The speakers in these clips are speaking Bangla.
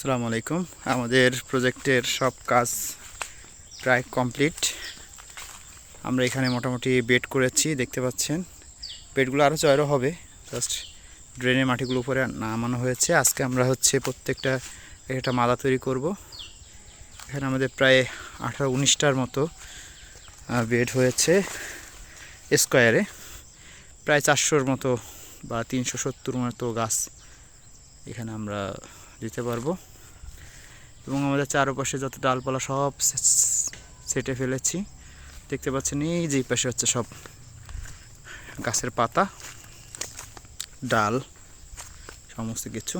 আসসালামু আলাইকুম। আমাদের প্রজেক্টের সব কাজ প্রায় কমপ্লিট। আমরা এখানে মোটামুটি বেড করেছি, দেখতে পাচ্ছেন। বেডগুলো আরও চয়রো হবে, জাস্ট ড্রেনের মাটিগুলো উপরে নামানো হয়েছে। আজকে আমরা প্রত্যেকটা একটা মালা তৈরি করব। এখানে আমাদের প্রায় 18-19টার মতো বেড হয়েছে স্কোয়ারে। প্রায় 400-র মতো বা 370 মতো গাছ এখানে আমরা দিতে পারবো। এবং আমাদের চারপাশে যত ডালপালা সব সেটে ফেলেছি, দেখতে পাচ্ছেন। এই যে পাশে সব গাছের পাতা, ডাল, সমস্ত কিছু।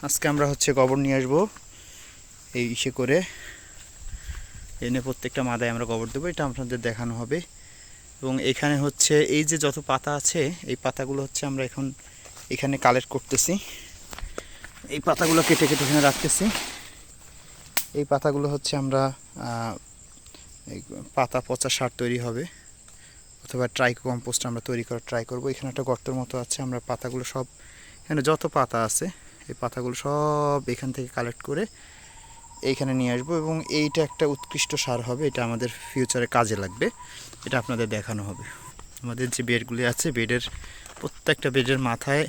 আজকে আমরা গোবর নিয়ে আসবো এই ইসে করে, এনে প্রত্যেকটা মাদায় আমরা গোবর দেবো, এটা আপনাদের দেখানো হবে। এবং এখানে এই যে যত পাতা আছে, এই পাতাগুলো আমরা এখন এখানে কালেক্ট করতেছি। এই পাতাগুলো কেটে কেটে এখানে রাখতেছি। এই পাতাগুলো আমরা পাতা পচা সার তৈরি হবে, অথবা ট্রাইকো কম্পোস্ট আমরা তৈরি করার ট্রাই করব। এখানে একটা গর্তের মতো আছে, আমরা পাতাগুলো সব, এখানে যত পাতা আছে এই পাতাগুলো সব এখান থেকে কালেক্ট করে এইখানে নিয়ে আসবো। এবং এইটা একটা উৎকৃষ্ট সার হবে, এটা আমাদের ফিউচারে কাজে লাগবে, এটা আপনাদের দেখানো হবে। আমাদের যে বেডগুলি আছে, বেডের প্রত্যেকটা বেডের মাথায়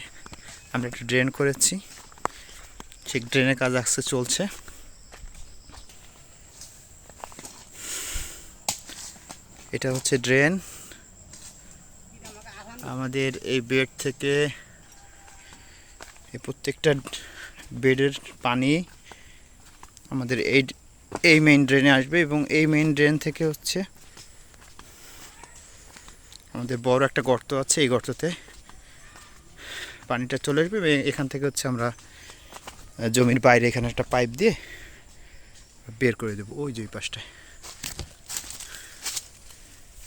আমরা একটু ড্রেন করেছি, সেই ড্রেনের কাজ চলছে। এটা ড্রেন। আমাদের এই বেড থেকে এই প্রত্যেকটা বেডের পানি আমাদের এই মেইন ড্রেনে আসবে। এবং এই মেইন ড্রেন থেকে আমাদের বড় একটা গর্ত আছে, এই গর্ততে পানিটা চলে আসবে। এখান থেকে আমরা জমির বাইরে এখানে একটা পাইপ দিয়ে বের করে দেবো, ওই যে পাশটায়।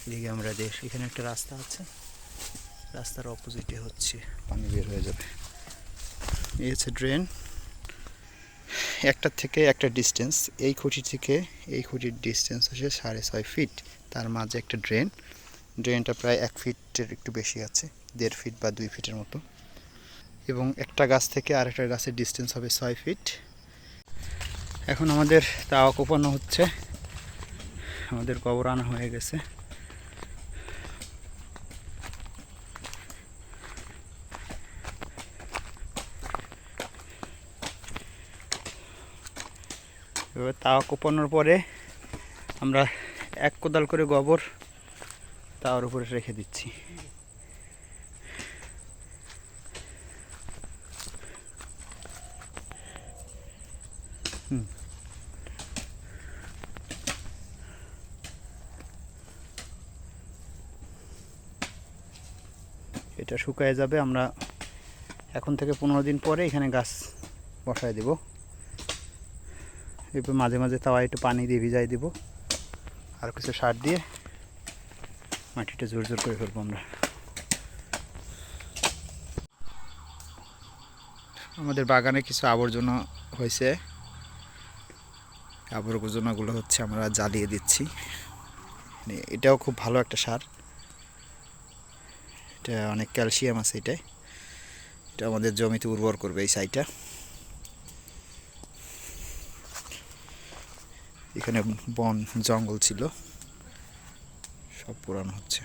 এদিকে আমরা এখানে একটা রাস্তা আছে, রাস্তার অপোজিটে পানি বের হয়ে যাবে। এই ড্রেন, একটা থেকে একটা ডিস্টেন্স, এই খুঁটি থেকে এই খুঁটির ডিস্টেন্স 6.5 ফিট। তার মাঝে একটা ড্রেন, ড্রেনটা প্রায় 1 ফিটের একটু বেশি আছে, 1.5 ফিট বা 2 ফিটের মতো। এবং একটা গাছ থেকে আরেকটা গাছের ডিস্টেন্স হবে 6 ফিট। এখন আমাদের তাওয়া কোপানো হচ্ছে, আমাদের গোবর আনা হয়ে গেছে। এবার তাওয়া কোপানোর পরে আমরা 1 কোদাল করে গোবর তাওয়ার উপরে রেখে দিচ্ছি। এটা শুকায় যাবে, আমরা এখন থেকে 15 দিন পরে এখানে গাছ বসায় দেব। এরপর মাঝে মাঝে তাওয়া একটু পানি দিয়ে ভিজাই দেব, আর কিছু সার দিয়ে মাটিটা জোর জোর করে ফেলবো আমরা। আমাদের বাগানে কিছু আবর্জনা হয়েছে, আবর্জনাগুলো আমরা জ্বালিয়ে দিচ্ছি। এটাও খুব ভালো একটা সার, এটা অনেক ক্যালসিয়াম আছে এটাই। এটা আমাদের জমিতে উর্বর করবে এই সাইডটা। এখানে বন জঙ্গল ছিল, সব পুরানো হচ্ছে।